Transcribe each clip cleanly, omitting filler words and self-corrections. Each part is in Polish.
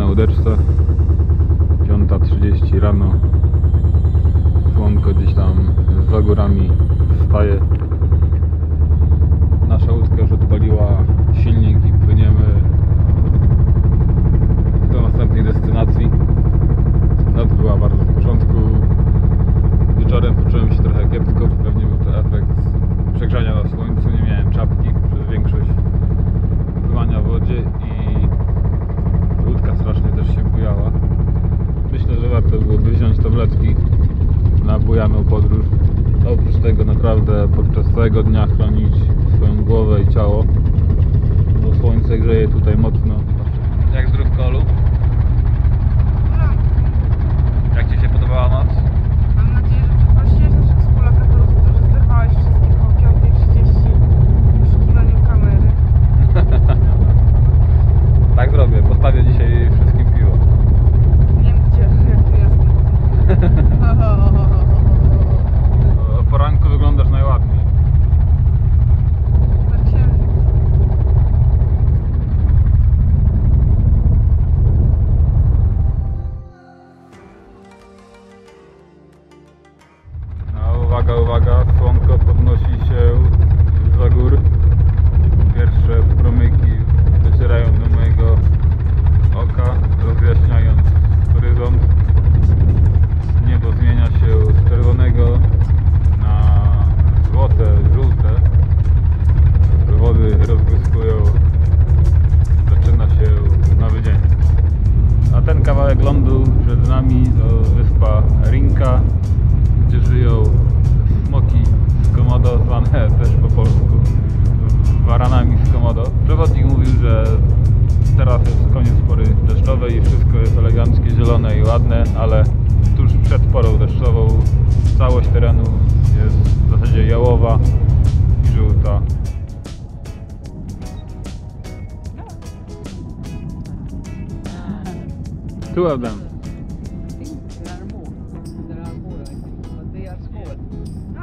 łódeczce. 5:30 rano. Słonko gdzieś tam za górami wstaje. Nasza łódka już odpaliła silnik i płyniemy do następnej destynacji. Noc była bardzo w porządku. Wieczorem poczułem się trochę kiepsko. Pewnie był to efekt przegrzania na słońcu. Nie miałem czapki przez większość pływania w wodzie i łódka strasznie też się bujała. Myślę, że warto byłoby wziąć tabletki na bujaną podróż. Oprócz tego naprawdę podczas całego dnia chronić swoją głowę i ciało, bo słońce grzeje tutaj mocno. Jak zdrów, Kolu? Jak Ci się podobała noc? Mam nadzieję, że przeprosiłeś naszych współlokatorów za to, że zerwałeś wszystkich o 5:30 w poszukiwaniu kamery. Tak zrobię, postawię dzisiaj wszystkim piwo. Nie wiem gdzie, jak tu jest. O poranku wyglądasz najładniej. Na księżyc. No, uwaga, uwaga, słonko podnosi się za gór. Pierwsze promyki docierają do mojego oka, rozjaśniając horyzont. Niebo zmienia się z czerwonego na złote, żółte. Wody rozbłyskują. Zaczyna się nowy dzień. A ten kawałek lądu przed nami to wyspa Rinka, gdzie żyją smoki z Komodo, zwane też po polsku waranami z Komodo. Przewodnik mówił, że teraz jest koniec pory deszczowej i wszystko jest eleganckie, zielone i ładne, ale tuż przed porą deszczową całość terenu jest w zasadzie jałowa i żółta. Two of them. There are more. There are more, I think, but they are small. A,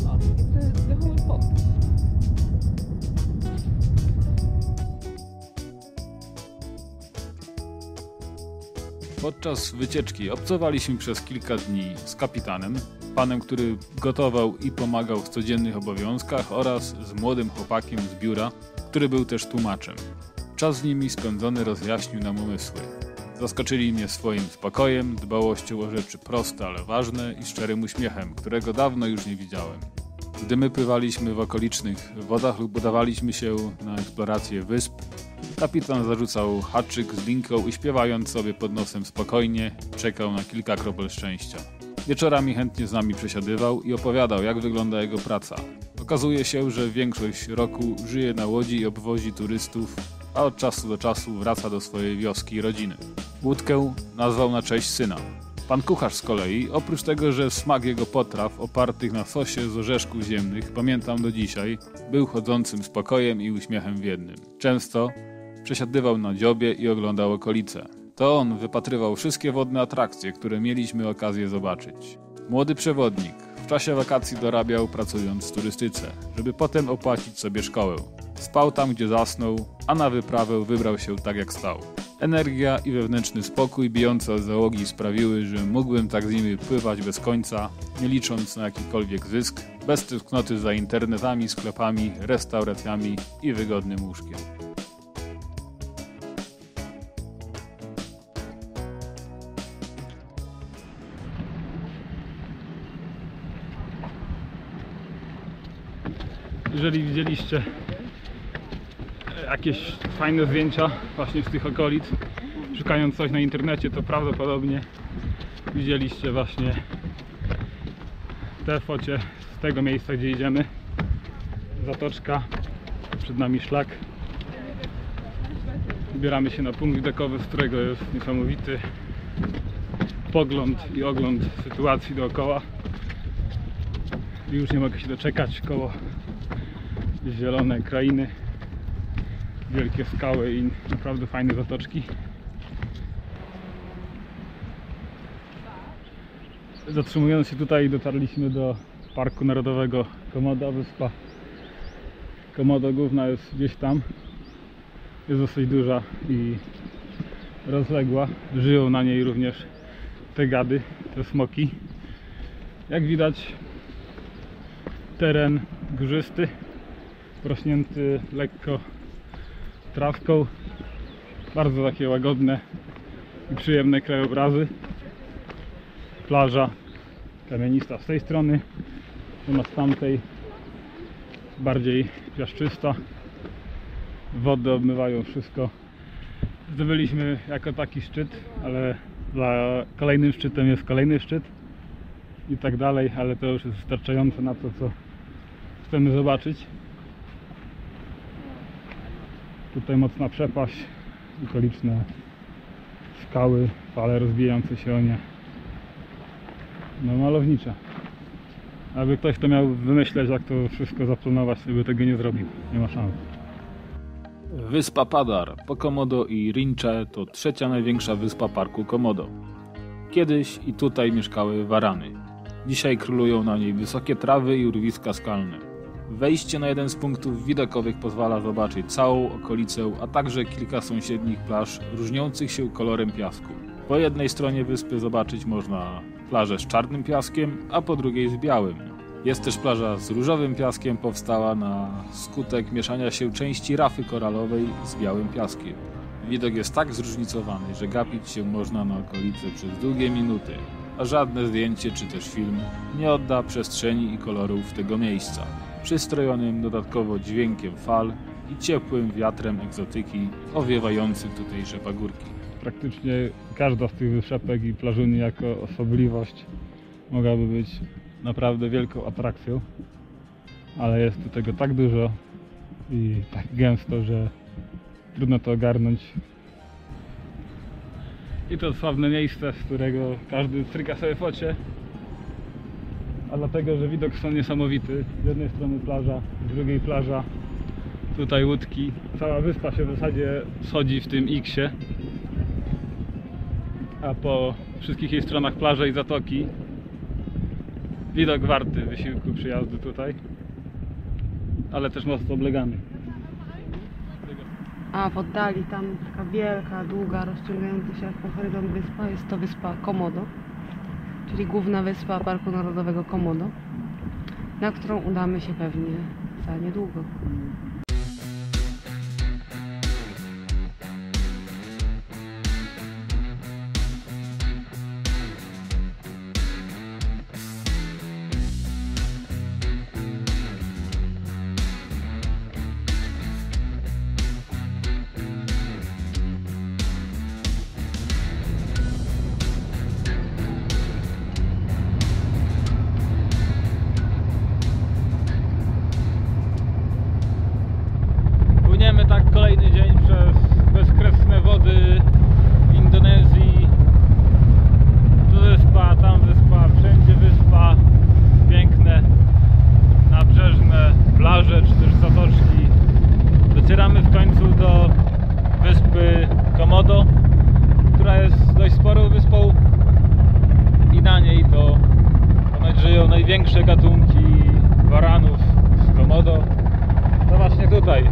tak. It's the whole pot. Podczas wycieczki obcowaliśmy przez kilka dni z kapitanem, panem, który gotował i pomagał w codziennych obowiązkach, oraz z młodym chłopakiem z biura, który był też tłumaczem. Czas z nimi spędzony rozjaśnił nam umysły. Zaskoczyli mnie swoim spokojem, dbałością o rzeczy proste, ale ważne i szczerym uśmiechem, którego dawno już nie widziałem. Gdy my pływaliśmy w okolicznych wodach lub udawaliśmy się na eksplorację wysp, kapitan zarzucał haczyk z linką i śpiewając sobie pod nosem spokojnie, czekał na kilka kropel szczęścia. Wieczorami chętnie z nami przesiadywał i opowiadał, jak wygląda jego praca. Okazuje się, że większość roku żyje na łodzi i obwozi turystów, a od czasu do czasu wraca do swojej wioski i rodziny. Łódkę nazwał na cześć syna. Pan kucharz z kolei, oprócz tego, że smak jego potraw opartych na sosie z orzeszków ziemnych, pamiętam do dzisiaj, był chodzącym spokojem i uśmiechem w jednym. Często przesiadywał na dziobie i oglądał okolice. To on wypatrywał wszystkie wodne atrakcje, które mieliśmy okazję zobaczyć. Młody przewodnik w czasie wakacji dorabiał, pracując w turystyce, żeby potem opłacić sobie szkołę. Spał tam, gdzie zasnął, a na wyprawę wybrał się tak, jak stał. Energia i wewnętrzny spokój bijące od załogi sprawiły, że mógłbym tak z nimi pływać bez końca, nie licząc na jakikolwiek zysk, bez tęsknoty za internetami, sklepami, restauracjami i wygodnym łóżkiem. Jeżeli widzieliście jakieś fajne zdjęcia właśnie z tych okolic, szukając coś na internecie, to prawdopodobnie widzieliście właśnie te focie z tego miejsca, gdzie idziemy. Zatoczka, przed nami szlak. Wybieramy się na punkt widokowy, z którego jest niesamowity pogląd i ogląd sytuacji dookoła. I już nie mogę się doczekać. Koło zielone krainy, wielkie skały i naprawdę fajne zatoczki. Zatrzymując się tutaj, dotarliśmy do Parku Narodowego Komodo, wyspa Komodo główna jest gdzieś tam. Jest dosyć duża i rozległa. Żyją na niej również te gady, te smoki. Jak widać, teren górzysty, porośnięty lekko trawką. Bardzo takie łagodne i przyjemne krajobrazy. Plaża kamienista z tej strony, natomiast z tamtej bardziej piaszczysta. Wody obmywają wszystko. Zdobyliśmy jako taki szczyt, ale za kolejnym szczytem jest kolejny szczyt i tak dalej, ale to już jest wystarczające na to, co chcemy zobaczyć. Tutaj mocna przepaść, okoliczne skały, fale rozbijające się o nie. No malownicze. Aby ktoś to miał wymyśleć, jak to wszystko zaplanować, to by tego nie zrobił. Nie ma szans. Wyspa Padar po Komodo i Rinche to trzecia największa wyspa parku Komodo. Kiedyś i tutaj mieszkały warany. Dzisiaj królują na niej wysokie trawy i urwiska skalne. Wejście na jeden z punktów widokowych pozwala zobaczyć całą okolicę, a także kilka sąsiednich plaż różniących się kolorem piasku. Po jednej stronie wyspy zobaczyć można plażę z czarnym piaskiem, a po drugiej z białym. Jest też plaża z różowym piaskiem, powstała na skutek mieszania się części rafy koralowej z białym piaskiem. Widok jest tak zróżnicowany, że gapić się można na okolicy przez długie minuty, a żadne zdjęcie czy też film nie odda przestrzeni i kolorów tego miejsca, przystrojonym dodatkowo dźwiękiem fal i ciepłym wiatrem egzotyki owiewającym tutejsze pagórki. Praktycznie każda z tych wysepek i plażuni jako osobliwość mogłaby być naprawdę wielką atrakcją, ale jest tu tego tak dużo i tak gęsto, że trudno to ogarnąć. I to sławne miejsce, z którego każdy stryka sobie focie, a dlatego, że widok są niesamowity. Z jednej strony plaża, z drugiej plaża, tutaj łódki. Cała wyspa się w zasadzie schodzi w tym X-ie, a po wszystkich jej stronach plaże i zatoki. Widok warty wysiłku przyjazdu tutaj, ale też mocno oblegany. A w oddali tam taka wielka, długa, rozciągająca się jak po horyzont wyspa, jest to wyspa Komodo, czyli główna wyspa Parku Narodowego Komodo, na którą udamy się pewnie za niedługo. Płyniemy tak kolejny dzień przez bezkresne wody Indonezji. Tu wyspa, tam wyspa, wszędzie wyspa. Piękne, nabrzeżne plaże czy też zatoczki. Docieramy w końcu do wyspy Komodo, która jest dość sporą wyspą i na niej to ponoć żyją największe gatunki waranów z Komodo. To właśnie tutaj.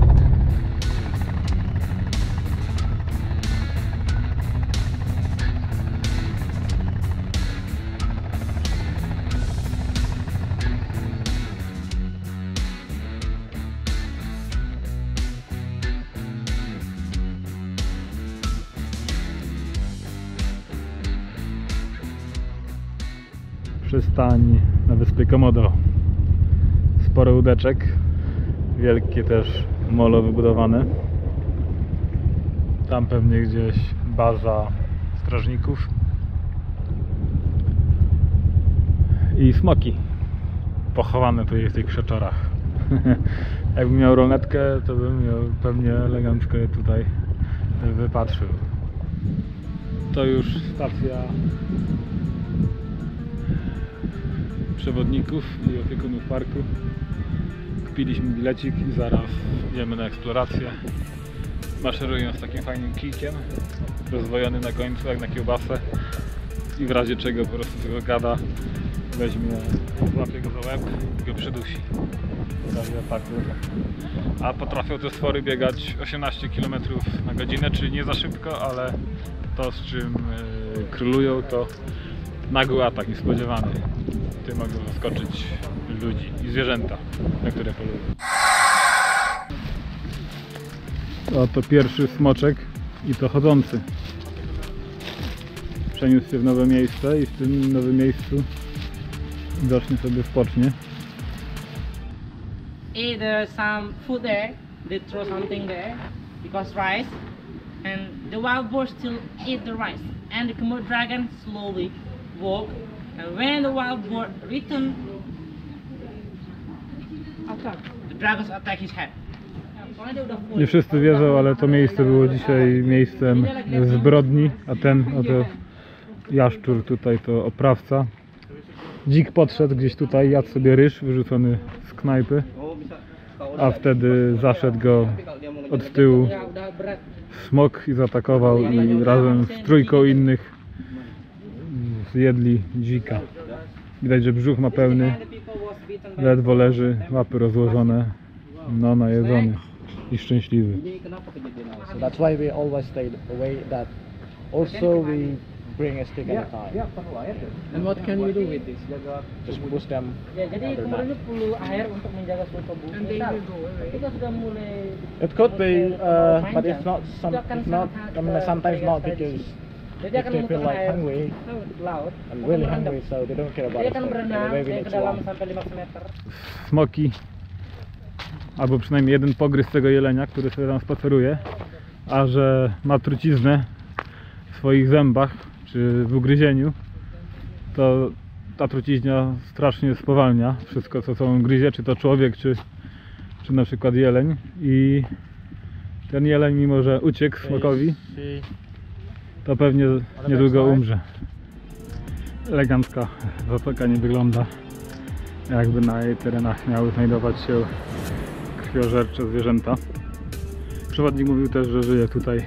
Przystań na wyspie Komodo. Sporo łódeczek, wielkie też molo wybudowane. Tam pewnie gdzieś baza strażników. I smoki pochowane tutaj w tych krzaczorach. Jakbym miał ronetkę, to bym ją pewnie elegancko je tutaj wypatrzył. To już stacja przewodników i opiekunów parku. Kupiliśmy bilecik i zaraz idziemy na eksplorację. Maszerując takim fajnym kijkiem, rozwojony na końcu jak na kiełbasę, i w razie czego po prostu tego gada weźmie, złapie go za łeb i go przydusi. w razie ataku. A potrafią te stwory biegać 18 km na godzinę, czyli nie za szybko, ale to, z czym królują, to nagły atak, niespodziewany. Tym mogą zaskoczyć ludzi i zwierzęta, na które polują. Oto pierwszy smoczek i to chodzący. Przeniósł się w nowe miejsce i w tym nowym miejscu widocznie sobie spocznie. If there's some food there, they throw something there because rice, and the wild boar still eat the rice, and the Komodo dragon slowly walk, and when the wild boar return, the dragons attack his head. Nie wszyscy wiedzą, ale to miejsce było dzisiaj miejscem zbrodni, a ten oto jaszczur tutaj to oprawca. Dzik podszedł gdzieś tutaj, jadł sobie ryż wyrzucony z knajpy, a wtedy zaszedł go od tyłu smok i zaatakował i razem z trójką innych zjedli dzika. Widać, że brzuch ma pełny, ledwo leży, łapy rozłożone, no najedzony i szczęśliwy. So that's why we always stay away that. Also we bring a stick at a time. And what can we do with this? Just push them. Ya, jadi kemarin itu perlu air untuk menjaga suhu tubuh. Misal, kita sudah mulai. It could be, but it's not. I mean, sometimes not because Jadi if akan they feel memutar like air hungry ke laut and really hungry, so they don't care about Dia the akan stick. berenang Maybe ke it's dalam one. sampai 15 meter. Smoki, albo przynajmniej jeden pogryz tego jelenia, który sobie tam spaceruje, a że ma truciznę w swoich zębach czy w ugryzieniu, to ta trucizna strasznie spowalnia wszystko, co on gryzie, czy to człowiek, czy na przykład jeleń. I ten jeleń, mimo że uciekł smokowi, to pewnie niedługo umrze. Elegancka zatoka nie wygląda, jakby na jej terenach miały znajdować się krwiożercze zwierzęta. Przewodnik mówił też, że żyje tutaj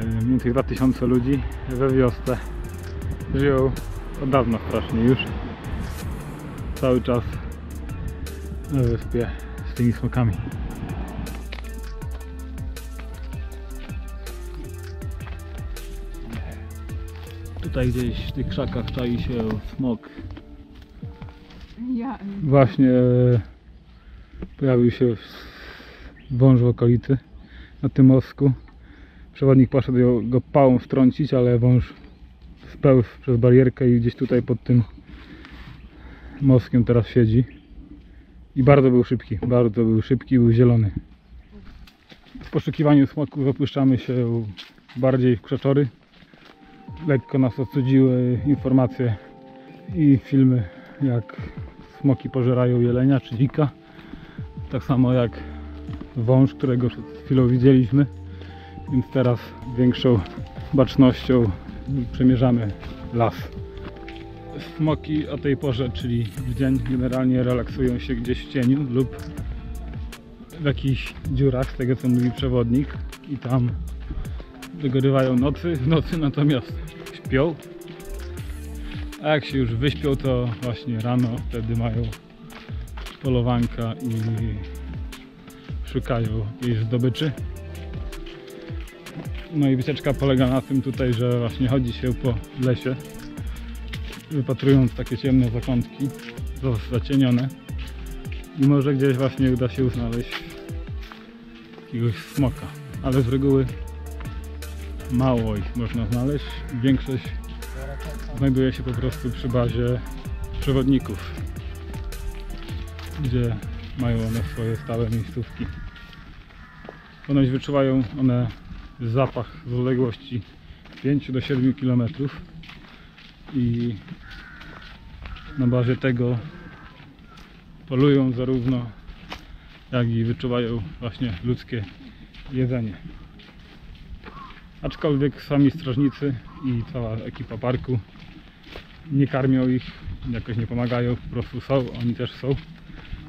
mniej więcej 2000 ludzi we wiosce. Żyją od dawna strasznie już. Cały czas na wyspie z tymi smokami. Tutaj gdzieś w tych krzakach czai się smok. Właśnie pojawił się wąż w okolicy, na tym mostku. Przewodnik poszedł go pałą wtrącić, ale wąż spełzł przez barierkę i gdzieś tutaj pod tym mostkiem teraz siedzi. I bardzo był szybki, był zielony. W poszukiwaniu smoków opuszczamy się bardziej w krzaczory. Lekko nas odcudziły informacje i filmy, jak smoki pożerają jelenia czy dzika. Tak samo jak wąż, którego przed chwilą widzieliśmy. Więc teraz większą bacznością przemierzamy las. Smoki o tej porze, czyli w dzień, generalnie relaksują się gdzieś w cieniu lub w jakichś dziurach, z tego co mówi przewodnik, i tam dogorywają nocy. W nocy natomiast śpią, a jak się już wyśpią, to właśnie rano wtedy mają polowanka i szukają jej zdobyczy. No i wycieczka polega na tym tutaj, że właśnie chodzi się po lesie, wypatrując takie ciemne zakątki, zacienione, i może gdzieś właśnie uda się znaleźć jakiegoś smoka, ale z reguły mało ich można znaleźć. Większość znajduje się po prostu przy bazie przewodników, gdzie mają one swoje stałe miejscówki. Ponoć wyczuwają one zapach z odległości 5 do 7 km i na bazie tego polują zarówno, jak i wyczuwają właśnie ludzkie jedzenie. Aczkolwiek sami strażnicy i cała ekipa parku nie karmią ich, jakoś nie pomagają, po prostu są, oni też są.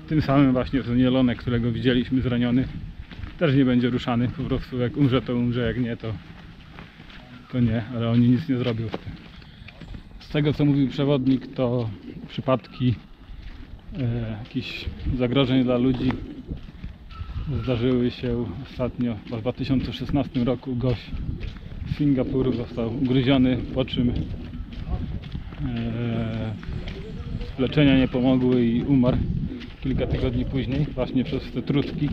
Tym samym właśnie ten jelonek, którego widzieliśmy zraniony, też nie będzie ruszany, po prostu jak umrze, to umrze, jak nie, to nie, ale oni nic nie zrobią z tym. Z tego co mówił przewodnik, to przypadki jakichś zagrożeń dla ludzi zdarzyły się ostatnio w 2016 roku. Gość z Singapuru został ugryziony, po czym leczenia nie pomogły i umarł kilka tygodni później właśnie przez te trucki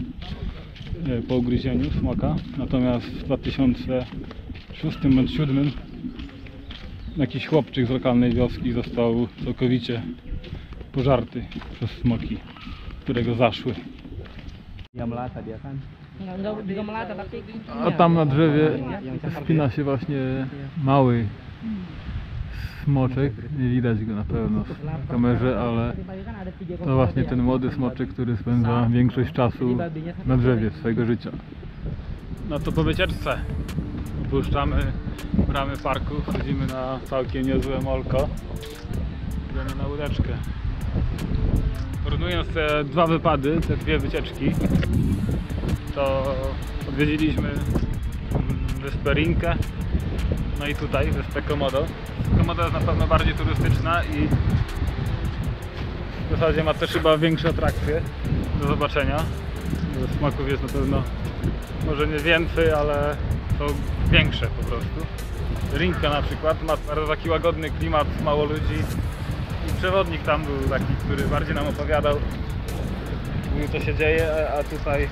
po ugryzieniu smoka. Natomiast w 2006 bądź 2007 jakiś chłopczyk z lokalnej wioski został całkowicie pożarty przez smoki, które go zaszły. Enggak juga melata tapi A tam na drzewie spina się właśnie mały smoczek. Nie widać go na pewno w kamerze, ale to właśnie ten młody smoczek, który spędza większość czasu na drzewie swojego życia. No to po wycieczce opuszczamy bramy parku, wchodzimy na całkiem niezłe molko. Idziemy na łódeczkę. Porównując te dwa wypady, te dwie wycieczki, to odwiedziliśmy wyspę Rinkę, no i tutaj wyspę Komodo. Komodo jest na pewno bardziej turystyczna i w zasadzie ma też chyba większe atrakcje do zobaczenia. Smoków jest na pewno może nie więcej, ale są większe po prostu. Rinka na przykład ma bardzo taki łagodny klimat, mało ludzi i przewodnik tam był taki, który bardziej nam opowiadał, mówił co się dzieje, a tutaj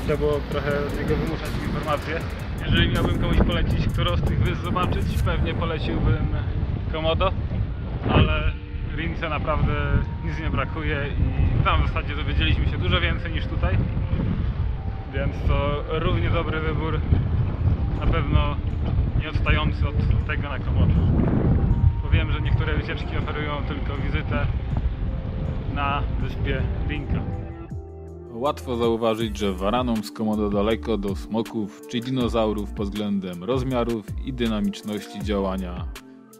trzeba było trochę z niego wymuszać informacje. Jeżeli miałbym komuś polecić, którą z tych wysp zobaczyć, pewnie poleciłbym Komodo, ale Rince naprawdę nic nie brakuje i tam w zasadzie dowiedzieliśmy się dużo więcej niż tutaj, więc to równie dobry wybór, na pewno nie odstający od tego na Komodo. Bo wiem, że niektóre wycieczki oferują tylko wizytę na wyspie Rinka. Łatwo zauważyć, że waranom z Komodo daleko do smoków czy dinozaurów pod względem rozmiarów i dynamiczności działania,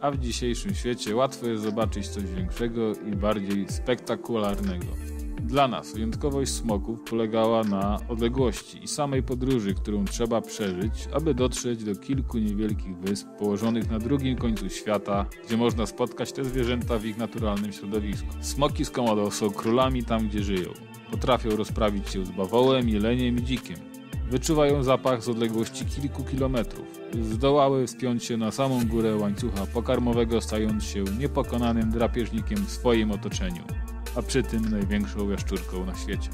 a w dzisiejszym świecie łatwo jest zobaczyć coś większego i bardziej spektakularnego. Dla nas wyjątkowość smoków polegała na odległości i samej podróży, którą trzeba przeżyć, aby dotrzeć do kilku niewielkich wysp położonych na drugim końcu świata, gdzie można spotkać te zwierzęta w ich naturalnym środowisku. Smoki z Komodo są królami tam, gdzie żyją. Potrafią rozprawić się z bawołem, jeleniem i dzikiem. Wyczuwają zapach z odległości kilku kilometrów. Zdołały wspiąć się na samą górę łańcucha pokarmowego, stając się niepokonanym drapieżnikiem w swoim otoczeniu, a przy tym największą jaszczurką na świecie.